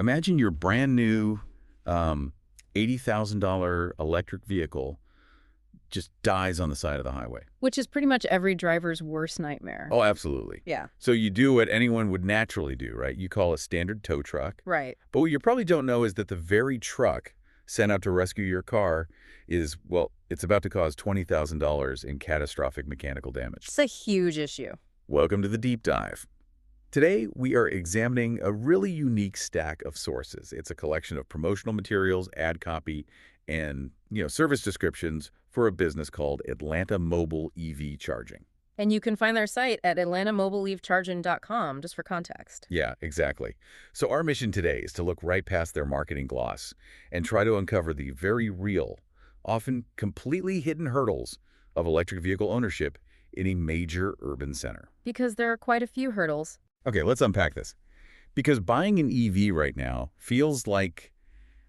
Imagine your brand new $80,000 electric vehicle just dies on the side of the highway. Which is pretty much every driver's worst nightmare. Oh, absolutely. Yeah. So you do what anyone would naturally do, right? You call a standard tow truck. Right. But what you probably don't know is that the very truck sent out to rescue your car is, well, it's about to cause $20,000 in catastrophic mechanical damage. It's a huge issue. Welcome to the deep dive. Today, we are examining a really unique stack of sources. It's a collection of promotional materials, ad copy, and service descriptions for a business called Atlanta Mobile EV Charging. And you can find their site at atlantamobileevecharging.com, just for context. Yeah, exactly. So our mission today is to look right past their marketing gloss and try to uncover the very real, often completely hidden hurdles of electric vehicle ownership in a major urban center. Because there are quite a few hurdles. Okay, let's unpack this. Because buying an EV right now feels like,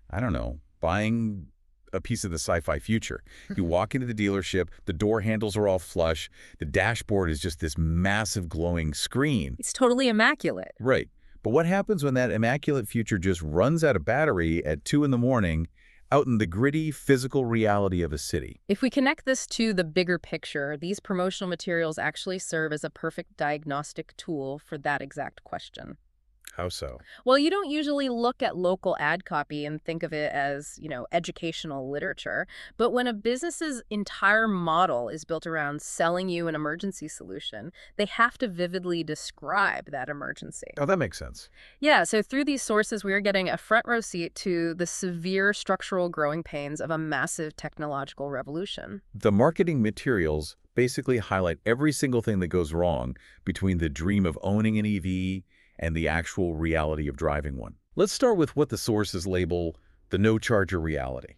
I don't know, buying a piece of the sci-fi future. You walk into the dealership, the door handles are all flush, the dashboard is just this massive glowing screen. It's totally immaculate. Right. But what happens when that immaculate future just runs out of battery at 2 in the morning out in the gritty physical reality of a city? If we connect this to the bigger picture, these promotional materials actually serve as a perfect diagnostic tool for that exact question. How so? Well, you don't usually look at local ad copy and think of it as, educational literature. But when a business's entire model is built around selling you an emergency solution, they have to vividly describe that emergency. Oh, that makes sense. Yeah, so through these sources, we are getting a front row seat to the severe structural growing pains of a massive technological revolution. The marketing materials basically highlight every single thing that goes wrong between the dream of owning an EV and the actual reality of driving one. Let's start with what the sources label the no-charger reality.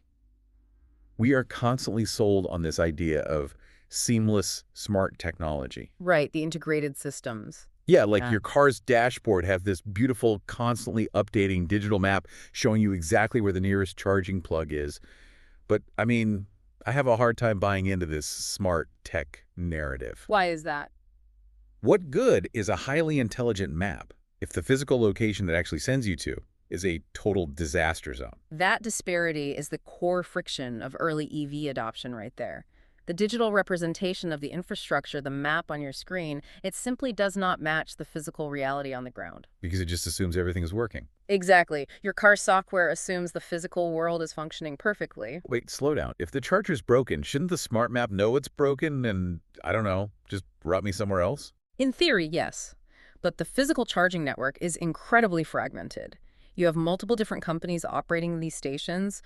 We are constantly sold on this idea of seamless, smart technology. Right, the integrated systems. Yeah, like your car's dashboard have this beautiful, constantly updating digital map showing you exactly where the nearest charging plug is. But, I have a hard time buying into this smart tech narrative. Why is that? What good is a highly intelligent map if the physical location that actually sends you to is a total disaster zone? That disparity is the core friction of early EV adoption right there. The digital representation of the infrastructure, the map on your screen, it simply does not match the physical reality on the ground. Because it just assumes everything is working. Exactly. Your car's software assumes the physical world is functioning perfectly. Wait, slow down. If the charger's broken, shouldn't the smart map know it's broken and, I don't know, just route me somewhere else? In theory, yes. But the physical charging network is incredibly fragmented. You have multiple different companies operating these stations,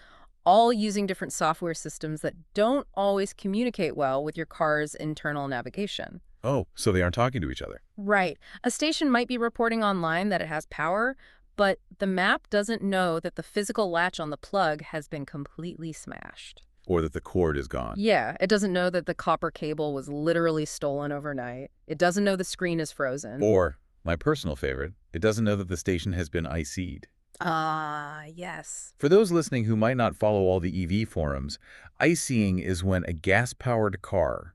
all using different software systems that don't always communicate well with your car's internal navigation. Oh, so they aren't talking to each other. Right. A station might be reporting online that it has power, but the map doesn't know that the physical latch on the plug has been completely smashed. Or that the cord is gone. Yeah, it doesn't know that the copper cable was literally stolen overnight. It doesn't know the screen is frozen. Or, my personal favorite, it doesn't know that the station has been IC'd. Yes. For those listening who might not follow all the EV forums, ICing is when a gas-powered car,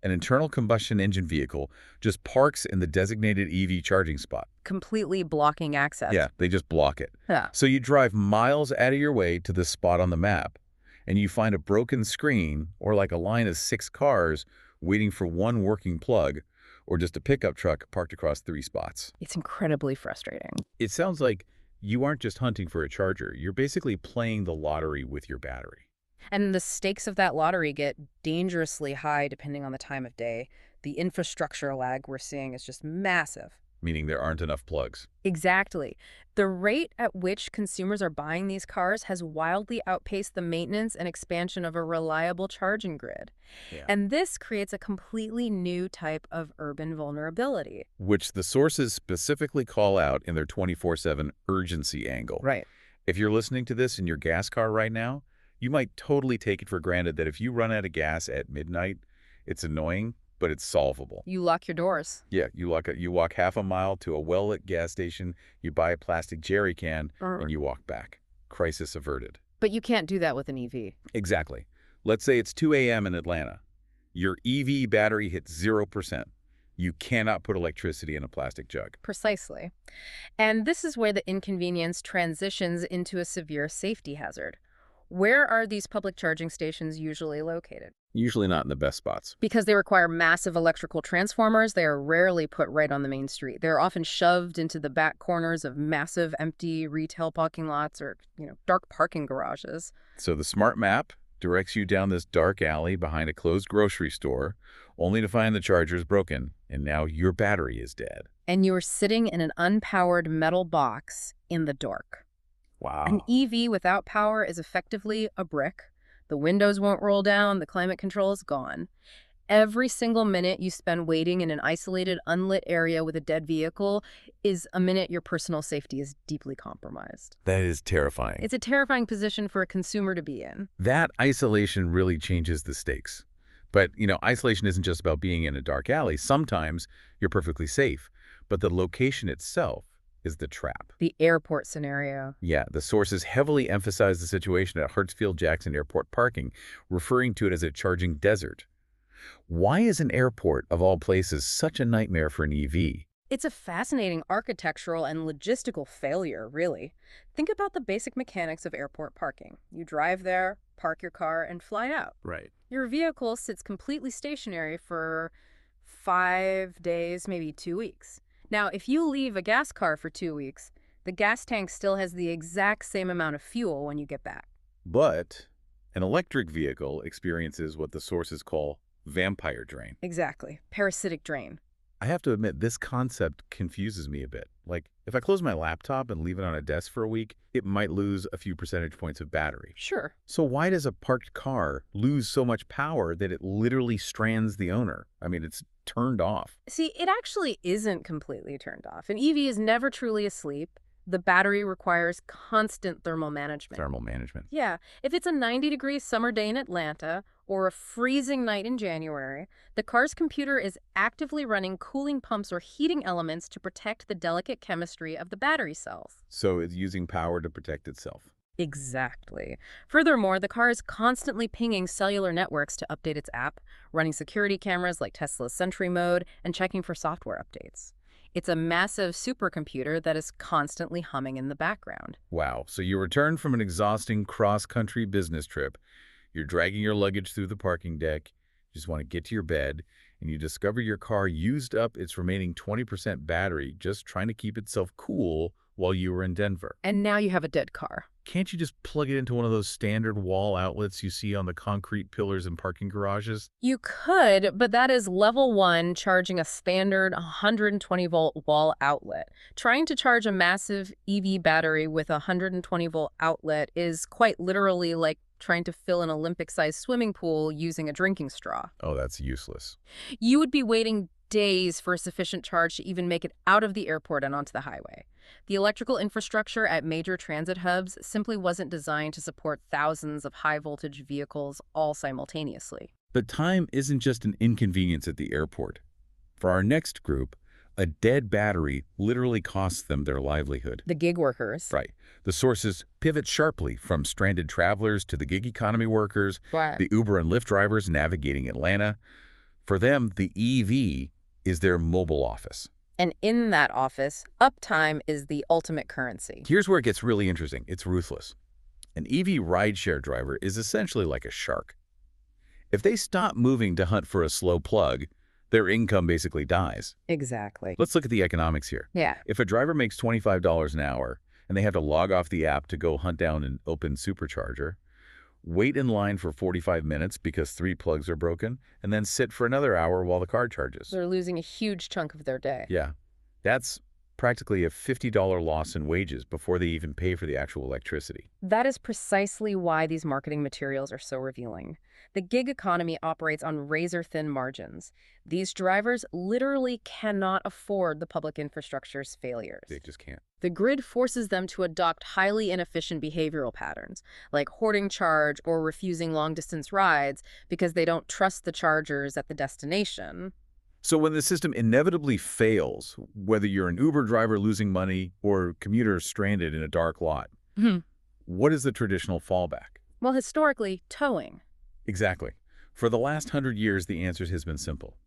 an internal combustion engine vehicle, just parks in the designated EV charging spot. Completely blocking access. Yeah, they just block it. Yeah. So you drive miles out of your way to the spot on the map, and you find a broken screen or like a line of 6 cars waiting for one working plug, or just a pickup truck parked across 3 spots. It's incredibly frustrating. It sounds like you aren't just hunting for a charger. You're basically playing the lottery with your battery. And the stakes of that lottery get dangerously high depending on the time of day. The infrastructure lag we're seeing is just massive. Meaning there aren't enough plugs. Exactly. The rate at which consumers are buying these cars has wildly outpaced the maintenance and expansion of a reliable charging grid. Yeah. And this creates a completely new type of urban vulnerability. Which the sources specifically call out in their 24/7 urgency angle. Right. If you're listening to this in your gas car right now, you might totally take it for granted that if you run out of gas at midnight, it's annoying, but it's solvable. You lock your doors. Yeah, you walk half a mile to a well-lit gas station, you buy a plastic jerry can, and you walk back. Crisis averted. But you can't do that with an EV. Exactly. Let's say it's 2 a.m. in Atlanta. Your EV battery hits 0%. You cannot put electricity in a plastic jug. Precisely. And this is where the inconvenience transitions into a severe safety hazard. Where are these public charging stations usually located? Usually not in the best spots. Because they require massive electrical transformers, they are rarely put right on the main street. They're often shoved into the back corners of massive empty retail parking lots or, dark parking garages. So the smart map directs you down this dark alley behind a closed grocery store, only to find the charger's broken, and now your battery is dead. And you're sitting in an unpowered metal box in the dark. Wow. An EV without power is effectively a brick. The windows won't roll down, the climate control is gone. Every single minute you spend waiting in an isolated, unlit area with a dead vehicle is a minute your personal safety is deeply compromised. That is terrifying. It's a terrifying position for a consumer to be in. That isolation really changes the stakes. But, isolation isn't just about being in a dark alley. Sometimes you're perfectly safe, but the location itself is the trap. The airport scenario. Yeah, the sources heavily emphasize the situation at Hartsfield-Jackson Airport parking, referring to it as a charging desert. Why is an airport, of all places, such a nightmare for an EV? It's a fascinating architectural and logistical failure, really. Think about the basic mechanics of airport parking. You drive there, park your car, and fly out. Right. Your vehicle sits completely stationary for 5 days, maybe 2 weeks. Now, if you leave a gas car for 2 weeks, the gas tank still has the exact same amount of fuel when you get back. But an electric vehicle experiences what the sources call vampire drain. Exactly. Parasitic drain. I have to admit, this concept confuses me a bit. Like, if I close my laptop and leave it on a desk for a week, it might lose a few percentage points of battery. Sure. So why does a parked car lose so much power that it literally strands the owner? I mean, it's turned off. See, it actually isn't completely turned off. An EV is never truly asleep. The battery requires constant thermal management. Thermal management. Yeah. If it's a 90-degree summer day in Atlanta or a freezing night in January, the car's computer is actively running cooling pumps or heating elements to protect the delicate chemistry of the battery cells. So it's using power to protect itself. Exactly. Furthermore, the car is constantly pinging cellular networks to update its app, running security cameras like Tesla's Sentry mode, and checking for software updates. It's a massive supercomputer that is constantly humming in the background. Wow. So you return from an exhausting cross-country business trip. You're dragging your luggage through the parking deck. You just want to get to your bed, and you discover your car used up its remaining 20% battery just trying to keep itself cool while you were in Denver. And now you have a dead car. Can't you just plug it into one of those standard wall outlets you see on the concrete pillars in parking garages? You could, but that is level 1 charging a standard 120-volt wall outlet. Trying to charge a massive EV battery with a 120-volt outlet is quite literally like trying to fill an Olympic-sized swimming pool using a drinking straw. Oh, that's useless. You would be waiting days for a sufficient charge to even make it out of the airport and onto the highway. The electrical infrastructure at major transit hubs simply wasn't designed to support thousands of high-voltage vehicles all simultaneously. But time isn't just an inconvenience at the airport. For our next group, a dead battery literally costs them their livelihood. The gig workers. Right. The sources pivot sharply from stranded travelers to the gig economy workers, Right. the Uber and Lyft drivers navigating Atlanta. For them, the EV is their mobile office. And in that office, uptime is the ultimate currency. Here's where it gets really interesting. It's ruthless. An EV rideshare driver is essentially like a shark. If they stop moving to hunt for a slow plug, their income basically dies. Exactly. Let's look at the economics here. Yeah. If a driver makes $25 an hour and they have to log off the app to go hunt down an open supercharger, wait in line for 45 minutes because 3 plugs are broken, and then sit for another hour while the car charges. They're losing a huge chunk of their day. Yeah, that's practically a $50 loss in wages before they even pay for the actual electricity. That is precisely why these marketing materials are so revealing. The gig economy operates on razor-thin margins. These drivers literally cannot afford the public infrastructure's failures. They just can't. The grid forces them to adopt highly inefficient behavioral patterns, like hoarding charge or refusing long-distance rides because they don't trust the chargers at the destination. So when the system inevitably fails, whether you're an Uber driver losing money or commuters stranded in a dark lot, what is the traditional fallback? Well, historically, towing. Exactly. For the last 100 years, the answer has been simple.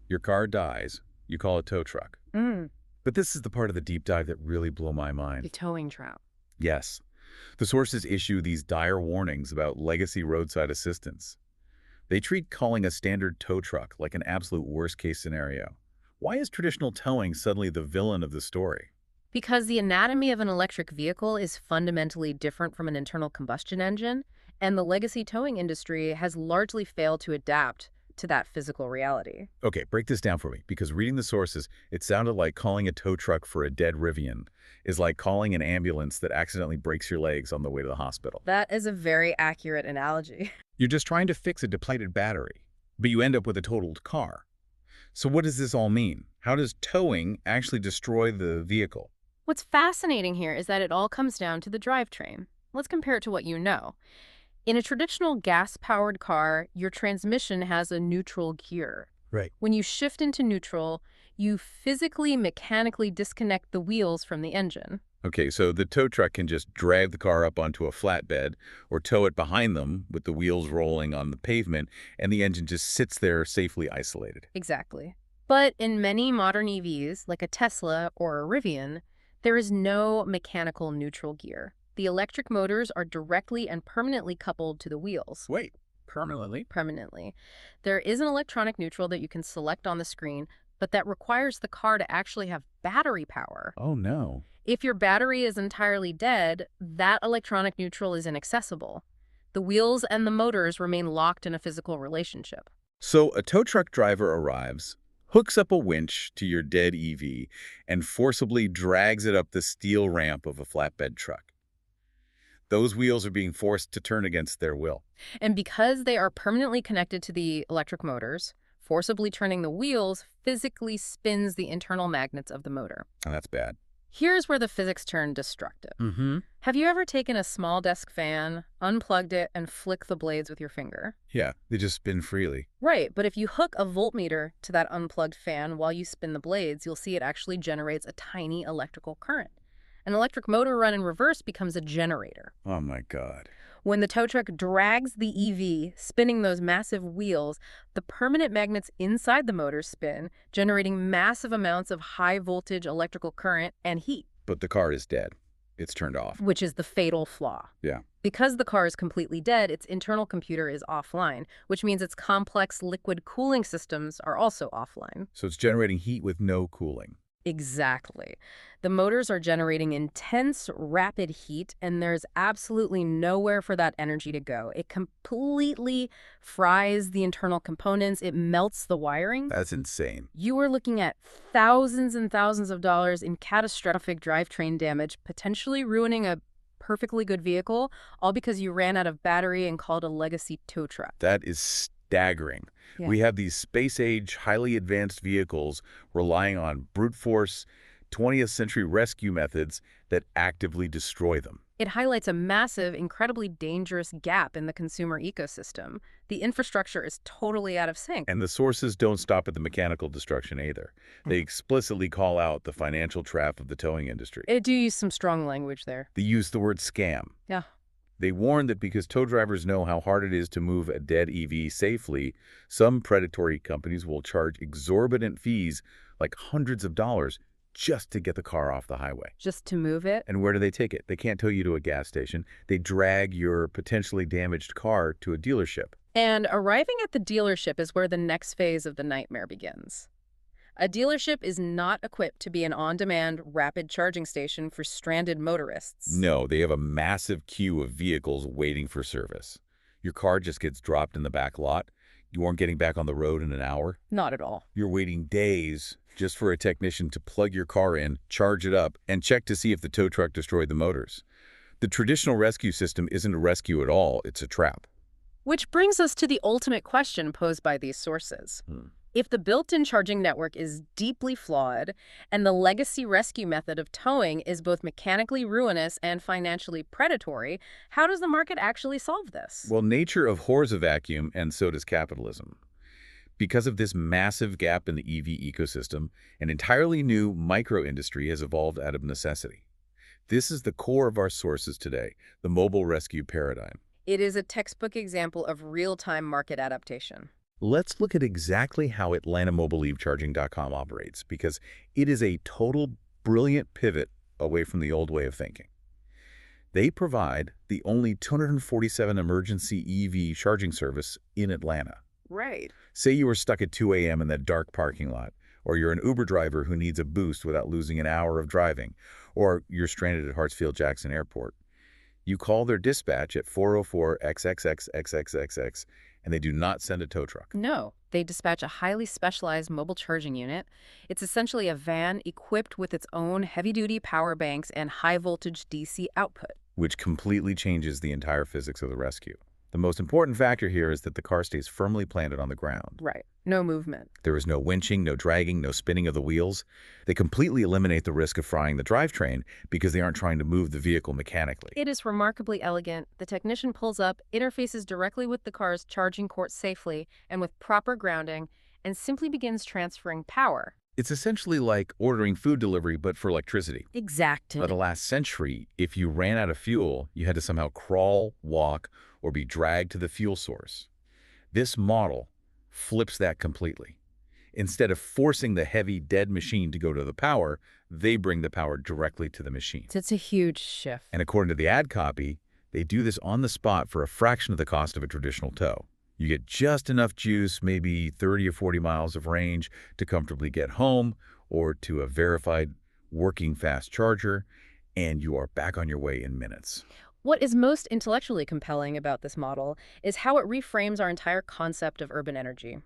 Your car dies. You call a tow truck. Mm. But this is the part of the deep dive that really blew my The mind. towing trap. Yes, the sources issue these dire warnings about legacy roadside assistance. They treat calling a standard tow truck like an absolute worst-case scenario. Why is traditional towing suddenly the villain of the story? Because the anatomy of an electric vehicle is fundamentally different from an internal combustion engine, and the legacy towing industry has largely failed to adapt to that physical reality. Okay, break this down for me, because reading the sources, it sounded like calling a tow truck for a dead Rivian is like calling an ambulance that accidentally breaks your legs on the way to the hospital. That is a very accurate analogy. You're just trying to fix a depleted battery, but you end up with a totaled car. So what does this all mean? How does towing actually destroy the vehicle? What's fascinating here is that it all comes down to the drivetrain. Let's compare it to what you know. In a traditional gas-powered car, your transmission has a neutral gear. Right. When you shift into neutral, you physically, mechanically disconnect the wheels from the engine. Okay, so the tow truck can just drag the car up onto a flatbed or tow it behind them with the wheels rolling on the pavement, and the engine just sits there safely isolated. Exactly. But in many modern EVs, like a Tesla or a Rivian, there is no mechanical neutral gear. The electric motors are directly and permanently coupled to the wheels. Wait, permanently? Permanently. There is an electronic neutral that you can select on the screen, but that requires the car to actually have battery power. Oh, no. If your battery is entirely dead, that electronic neutral is inaccessible. The wheels and the motors remain locked in a physical relationship. So a tow truck driver arrives, hooks up a winch to your dead EV, and forcibly drags it up the steel ramp of a flatbed truck. Those wheels are being forced to turn against their will. And because they are permanently connected to the electric motors, forcibly turning the wheels physically spins the internal magnets of the motor. And that's bad. Here's where the physics turn destructive. Have you ever taken a small desk fan, unplugged it, and flicked the blades with your finger? Yeah, they just spin freely. Right, but if you hook a voltmeter to that unplugged fan while you spin the blades, you'll see it actually generates a tiny electrical current. An electric motor run in reverse becomes a generator. Oh my God. When the tow truck drags the EV, spinning those massive wheels, the permanent magnets inside the motor spin, generating massive amounts of high-voltage electrical current and heat. But the car is dead. It's turned off. Which is the fatal flaw. Yeah. Because the car is completely dead, its internal computer is offline, which means its complex liquid cooling systems are also offline. So it's generating heat with no cooling. Exactly. The motors are generating intense, rapid heat, and there's absolutely nowhere for that energy to go. It completely fries the internal components. It melts the wiring. That's insane. You are looking at thousands and thousands of dollars in catastrophic drivetrain damage, potentially ruining a perfectly good vehicle, all because you ran out of battery and called a legacy tow truck. That is staggering. Yeah. We have these space-age, highly advanced vehicles relying on brute force, 20th century rescue methods that actively destroy them. It highlights a massive, incredibly dangerous gap in the consumer ecosystem. The infrastructure is totally out of sync. And the sources don't stop at the mechanical destruction either. They explicitly call out the financial trap of the towing industry. They do use some strong language there. They use the word scam. Yeah. They warn that because tow drivers know how hard it is to move a dead EV safely, some predatory companies will charge exorbitant fees, like hundreds of dollars, just to get the car off the highway. Just to move it? And where do they take it? They can't tow you to a gas station. They drag your potentially damaged car to a dealership. And arriving at the dealership is where the next phase of the nightmare begins. A dealership is not equipped to be an on-demand, rapid charging station for stranded motorists. No, they have a massive queue of vehicles waiting for service. Your car just gets dropped in the back lot. You aren't getting back on the road in an hour. Not at all. You're waiting days just for a technician to plug your car in, charge it up, and check to see if the tow truck destroyed the motors. The traditional rescue system isn't a rescue at all, it's a trap. Which brings us to the ultimate question posed by these sources. If the built-in charging network is deeply flawed, and the legacy rescue method of towing is both mechanically ruinous and financially predatory, how does the market actually solve this? Well, nature abhors a vacuum, and so does capitalism. Because of this massive gap in the EV ecosystem, an entirely new micro-industry has evolved out of necessity. This is the core of our sources today, the mobile rescue paradigm. It is a textbook example of real-time market adaptation. Let's look at exactly how AtlantaMobileEVCharging.com operates, because it is a total brilliant pivot away from the old way of thinking. They provide the only 247 emergency EV charging service in Atlanta. Right. Say you were stuck at 2 a.m. in that dark parking lot, or you're an Uber driver who needs a boost without losing an hour of driving, or you're stranded at Hartsfield-Jackson Airport. You call their dispatch at 404-XXX-XXXX, and they do not send a tow truck, No, they dispatch a highly specialized mobile charging unit. It's essentially a van equipped with its own heavy-duty power banks and high-voltage DC output. which completely changes the entire physics of the rescue. The most important factor here is that the car stays firmly planted on the ground. Right. No movement. There is no winching, no dragging, no spinning of the wheels. They completely eliminate the risk of frying the drivetrain because they aren't trying to move the vehicle mechanically. It is remarkably elegant. The technician pulls up, interfaces directly with the car's charging port safely and with proper grounding, and simply begins transferring power. It's essentially like ordering food delivery, but for electricity. Exactly. By the last century, if you ran out of fuel, you had to somehow crawl, walk, or be dragged to the fuel source. This model flips that completely. Instead of forcing the heavy, dead machine to go to the power, they bring the power directly to the machine. It's a huge shift. And according to the ad copy, they do this on the spot for a fraction of the cost of a traditional tow. You get just enough juice, maybe 30 or 40 miles of range, to comfortably get home or to a verified working fast charger, and you are back on your way in minutes. What is most intellectually compelling about this model is how it reframes our entire concept of urban energy.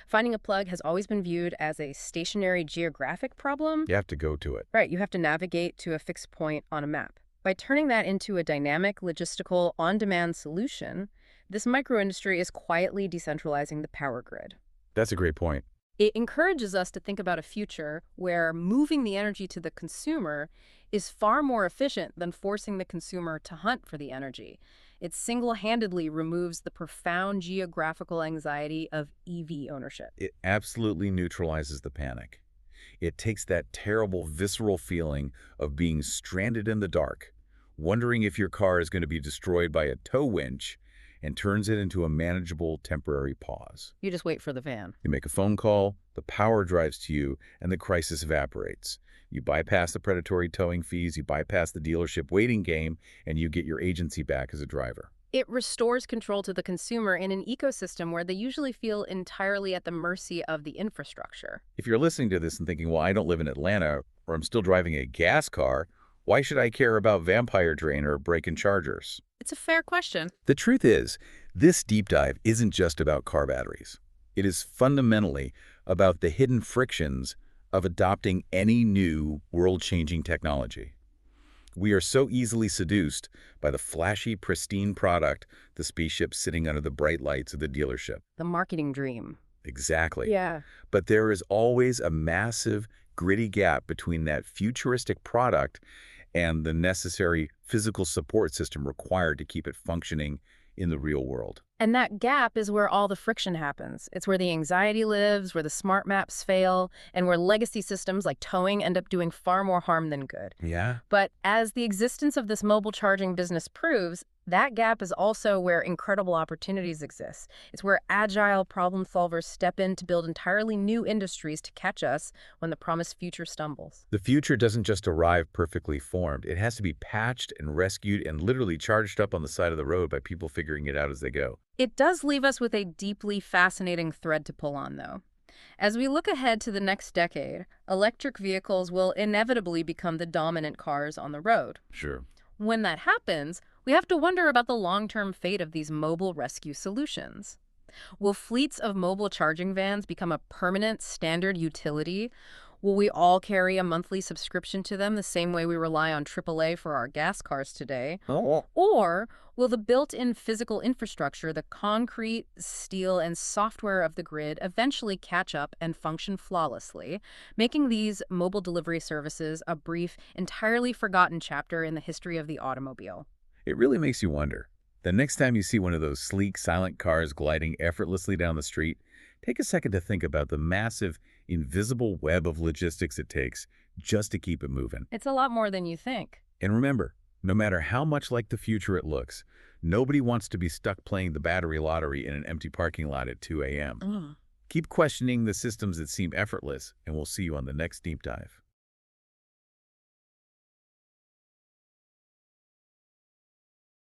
Finding a plug has always been viewed as a stationary geographic problem. You have to go to it. Right, you have to navigate to a fixed point on a map. By turning that into a dynamic, logistical, on-demand solution, this microindustry is quietly decentralizing the power grid. That's a great point. It encourages us to think about a future where moving the energy to the consumer is far more efficient than forcing the consumer to hunt for the energy. It single-handedly removes the profound geographical anxiety of EV ownership. It absolutely neutralizes the panic. It takes that terrible, visceral feeling of being stranded in the dark, wondering if your car is going to be destroyed by a tow winch, and turns it into a manageable temporary pause. You just wait for the van. You make a phone call, the power drives to you, and the crisis evaporates. You bypass the predatory towing fees, you bypass the dealership waiting game, and you get your agency back as a driver. It restores control to the consumer in an ecosystem where they usually feel entirely at the mercy of the infrastructure. If you're listening to this and thinking, well, I don't live in Atlanta, or I'm still driving a gas car, why should I care about vampire drain or break-in chargers? It's a fair question. The truth is, this deep dive isn't just about car batteries. It is fundamentally about the hidden frictions of adopting any new world-changing technology. We are so easily seduced by the flashy, pristine product, the spaceship sitting under the bright lights of the dealership. The marketing dream. Exactly. Yeah. But there is always a massive, gritty gap between that futuristic product and the necessary physical support system required to keep it functioning in the real world. And that gap is where all the friction happens. It's where the anxiety lives, where the smart maps fail, and where legacy systems like towing end up doing far more harm than good. Yeah? But as the existence of this mobile charging business proves, that gap is also where incredible opportunities exist. It's where agile problem solvers step in to build entirely new industries to catch us when the promised future stumbles. The future doesn't just arrive perfectly formed. It has to be patched and rescued and literally charged up on the side of the road by people figuring it out as they go. It does leave us with a deeply fascinating thread to pull on, though. As we look ahead to the next decade, electric vehicles will inevitably become the dominant cars on the road. Sure. When that happens, we have to wonder about the long-term fate of these mobile rescue solutions. Will fleets of mobile charging vans become a permanent standard utility? Will we all carry a monthly subscription to them the same way we rely on AAA for our gas cars today? Oh. Or will the built-in physical infrastructure, the concrete, steel, and software of the grid eventually catch up and function flawlessly, making these mobile delivery services a brief, entirely forgotten chapter in the history of the automobile? It really makes you wonder. The next time you see one of those sleek, silent cars gliding effortlessly down the street, take a second to think about the massive, invisible web of logistics it takes just to keep it moving. It's a lot more than you think. And remember, No matter how much like the future it looks, nobody wants to be stuck playing the battery lottery in an empty parking lot at 2 a.m. Mm. Keep questioning the systems that seem effortless, and we'll see you on the next deep dive.